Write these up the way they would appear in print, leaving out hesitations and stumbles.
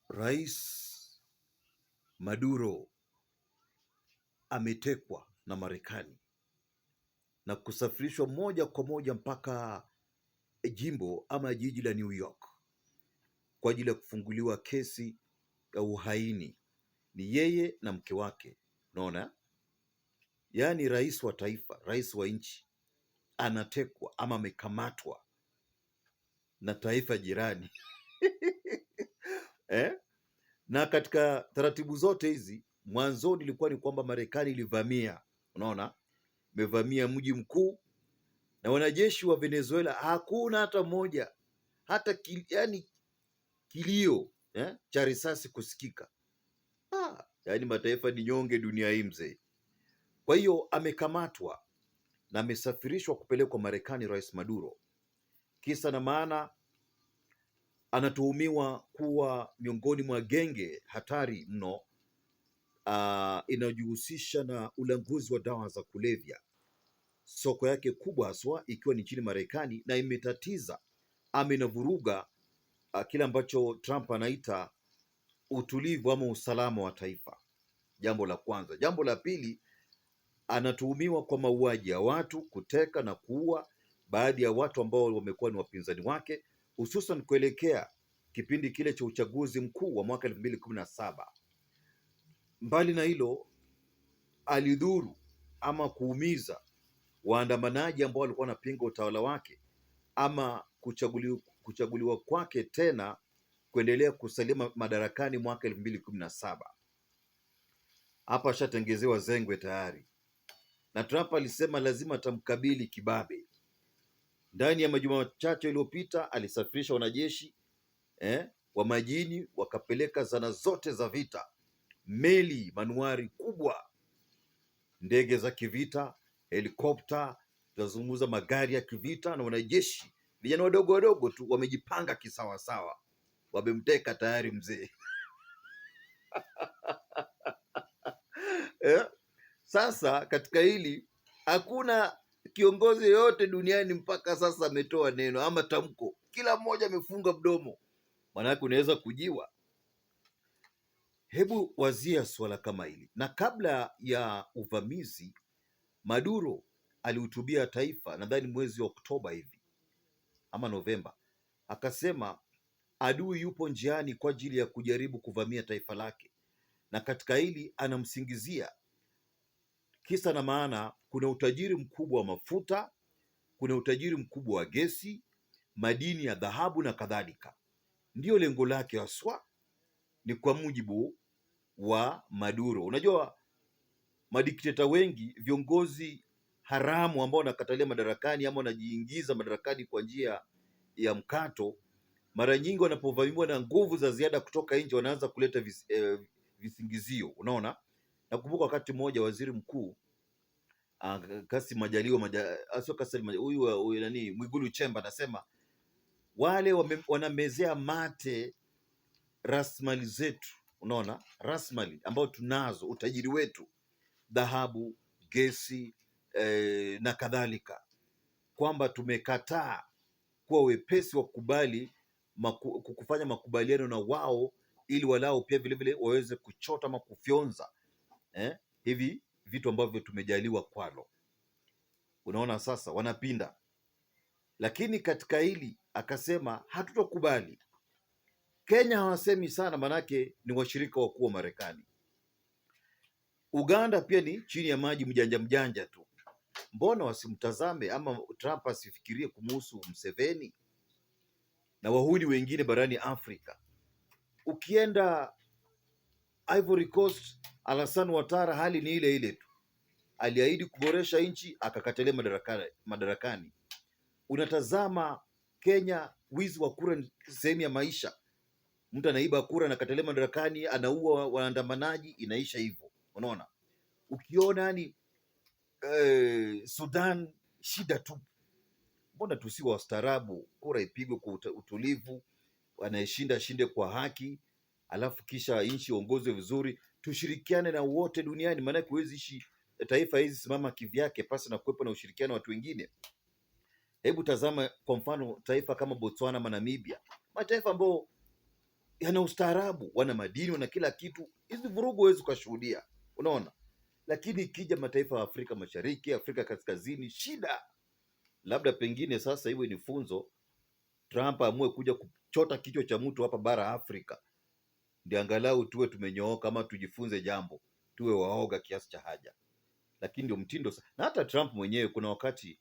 Rais Maduro ametekwa na Marekani na kusafirishwa moja kwa moja mpaka jimbo ama jiji la New York kwa ajili ya kufunguliwa kesi ya uhaini. Ni yeye na mke wake, unaona, yaani rais wa taifa, rais wa nchi anatekwa ama amekamatwa na taifa jirani eh? Na katika taratibu zote hizi mwanzoni ilikuwa ni kwamba Marekani ilivamia, unaona, imevamia mji mkuu na wanajeshi wa Venezuela hakuna hata mmoja, hata yani kilio cha risasi kusikika. Yaani mataifa ni nyonge dunia hii mzee. Kwa hiyo amekamatwa na amesafirishwa kupelekwa Marekani, Rais Maduro. Kisa na maana, anatuhumiwa kuwa miongoni mwa genge hatari mno inayojihusisha na ulanguzi wa dawa za kulevya, soko yake kubwa haswa ikiwa ni nchini Marekani, na imetatiza ama inavuruga kile ambacho Trump anaita utulivu ama usalama wa taifa. Jambo la kwanza. Jambo la pili, anatuhumiwa kwa mauaji ya watu, kuteka na kuua baadhi ya watu ambao wamekuwa ni wapinzani wake, hususan kuelekea kipindi kile cha uchaguzi mkuu wa mwaka 2017. Mbali na hilo, alidhuru ama kuumiza waandamanaji ambao walikuwa wanapinga utawala wake ama kuchaguliwa kwake tena kuendelea kusalia madarakani mwaka 2017. Hapa ashatengezewa zengwe tayari, na Trump alisema lazima atamkabili kibabe. Ndani ya majuma machache yaliyopita alisafirisha wanajeshi wa majini, wakapeleka zana zote za vita, meli, manuari kubwa, ndege za kivita, helikopta, tunazungumza magari ya kivita, na wanajeshi vijana wadogo wadogo tu wamejipanga kisawasawa, wamemteka tayari mzee. Sasa katika hili hakuna kiongozi yoyote duniani mpaka sasa ametoa neno ama tamko. Kila mmoja amefunga mdomo, maanake unaweza kujiwa. Hebu wazia swala kama hili. Na kabla ya uvamizi, Maduro alihutubia taifa, nadhani mwezi wa Oktoba hivi ama Novemba, akasema adui yupo njiani kwa ajili ya kujaribu kuvamia taifa lake, na katika hili anamsingizia. Kisa na maana, kuna utajiri mkubwa wa mafuta, kuna utajiri mkubwa wa gesi, madini ya dhahabu na kadhalika. Ndiyo lengo lake haswa, ni kwa mujibu wa Maduro. Unajua, madikteta wengi, viongozi haramu ambao wanakatalia madarakani ama wanajiingiza madarakani kwa njia ya mkato, mara nyingi wanapovamiwa na nguvu za ziada kutoka nje wanaanza kuleta visingizio. Unaona, nakumbuka wakati mmoja waziri mkuu Kassim Majaliwa, huyu nani, Mwigulu Chemba, anasema wale wanamezea mate rasilimali zetu. Unaona, rasilimali ambao tunazo, utajiri wetu, dhahabu, gesi na kadhalika, kwamba tumekataa kuwa wepesi wa kukubali kufanya makubaliano na wao, ili walao pia vilevile waweze kuchota ama kufyonza hivi vitu ambavyo tumejaliwa kwalo. Unaona, sasa wanapinda. Lakini katika hili akasema hatutokubali. Kenya hawasemi sana, manake ni washirika wakuu wa Marekani. Uganda pia ni chini ya maji, mjanja mjanja tu. Mbona wasimtazame ama Trump asifikirie kumuhusu Museveni na wahuni wengine barani Afrika? Ukienda Ivory Coast, Alassane Ouattara, hali ni ile ile tu. Aliahidi kuboresha nchi, akakatalia madarakani. Unatazama Kenya, wizi wa kura ni sehemu ya maisha. Mtu anaiba kura, anakatalia madarakani, anaua waandamanaji, inaisha hivyo. Unaona, ukiona yani Sudan shida tu. Mbona tusiwe wastaarabu? Kura ipigwe kwa utulivu, anayeshinda shinde kwa haki, alafu kisha nchi iongozwe vizuri, tushirikiane na wote duniani, maanake huwezi ishi taifa hizi simama kivyake pasi na kuwepo na ushirikiano wa watu wengine. Hebu tazama kwa mfano taifa kama Botswana ama Namibia, mataifa ambao yana ustaarabu, wana madini, wana kila kitu. Hizi vurugu huwezi ukashuhudia, unaona. Lakini ikija mataifa ya Afrika Mashariki, Afrika Kaskazini, shida. Labda pengine sasa iwe ni funzo, Trump amue kuja kuchota kichwa cha mtu hapa bara Afrika, ndio angalau tuwe tumenyooka, ama tujifunze jambo, tuwe waoga kiasi cha haja. Lakini ndio mtindo. Na hata Trump mwenyewe kuna wakati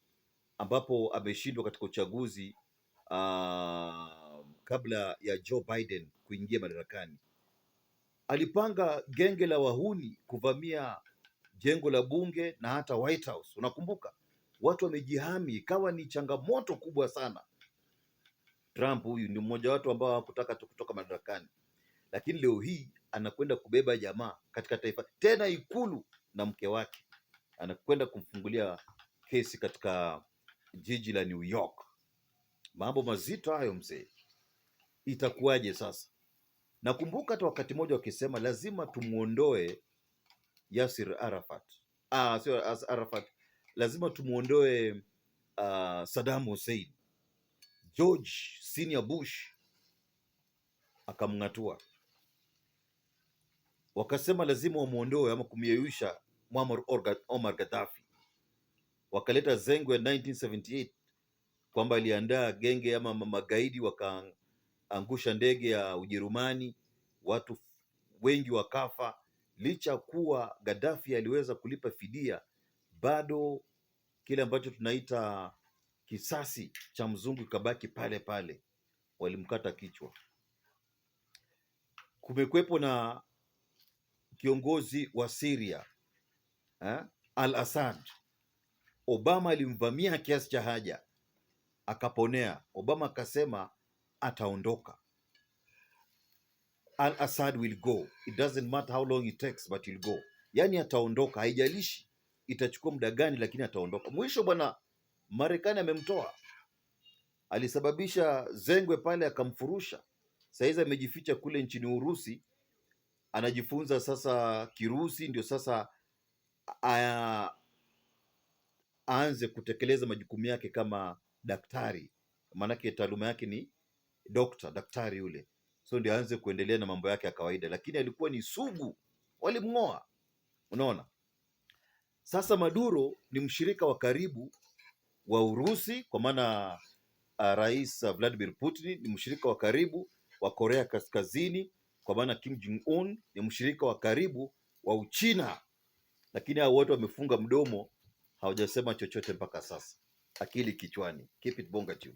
ambapo ameshindwa katika uchaguzi kabla ya Joe Biden kuingia madarakani, alipanga genge la wahuni kuvamia jengo la bunge na hata White House. Unakumbuka, watu wamejihami, ikawa ni changamoto kubwa sana. Trump huyu ni mmoja watu ambao hawakutaka tu kutoka madarakani, lakini leo hii anakwenda kubeba jamaa katika taifa, tena Ikulu, na mke wake anakwenda kumfungulia kesi katika jiji la New York. Mambo mazito hayo mzee. Itakuwaje sasa? Nakumbuka hata wakati mmoja wakisema lazima tumuondoe Yasir Arafat. Sio Arafat, lazima tumuondoe Saddam Hussein. George Senior Bush akamng'atua, wakasema lazima wamuondoe ama kumyeyusha Muammar Omar Gaddafi. Wakaleta zengo ya 1978 kwamba aliandaa genge ama magaidi, wakaangusha ndege ya Ujerumani, watu wengi wakafa. Licha kuwa Gaddafi aliweza kulipa fidia, bado kile ambacho tunaita kisasi cha mzungu kabaki pale pale, walimkata kichwa. Kumekwepo na kiongozi wa Syria Al-Assad. Obama alimvamia kiasi cha haja, akaponea. Obama akasema ataondoka. Al-Assad will go, it doesn't matter how long it takes, but he'll go. Yani ataondoka, haijalishi itachukua muda gani, lakini ataondoka. Mwisho bwana, Marekani amemtoa, alisababisha zengwe pale, akamfurusha. Saizi amejificha kule nchini Urusi, anajifunza sasa Kirusi, ndio sasa aanze kutekeleza majukumu yake kama daktari, maanake taaluma yake ni daktari yule. So ndio aanze kuendelea na mambo yake ya kawaida, lakini alikuwa ni sugu, walimng'oa. Unaona, sasa Maduro ni mshirika wa karibu wa Urusi, kwa maana Rais Vladimir Putin ni mshirika wa karibu wa Korea Kaskazini, kwa maana Kim Jong Un ni mshirika wa karibu wa Uchina. Lakini hao wote wamefunga mdomo, hawajasema chochote mpaka sasa. Akili kichwani. Keep it Bonga Tube.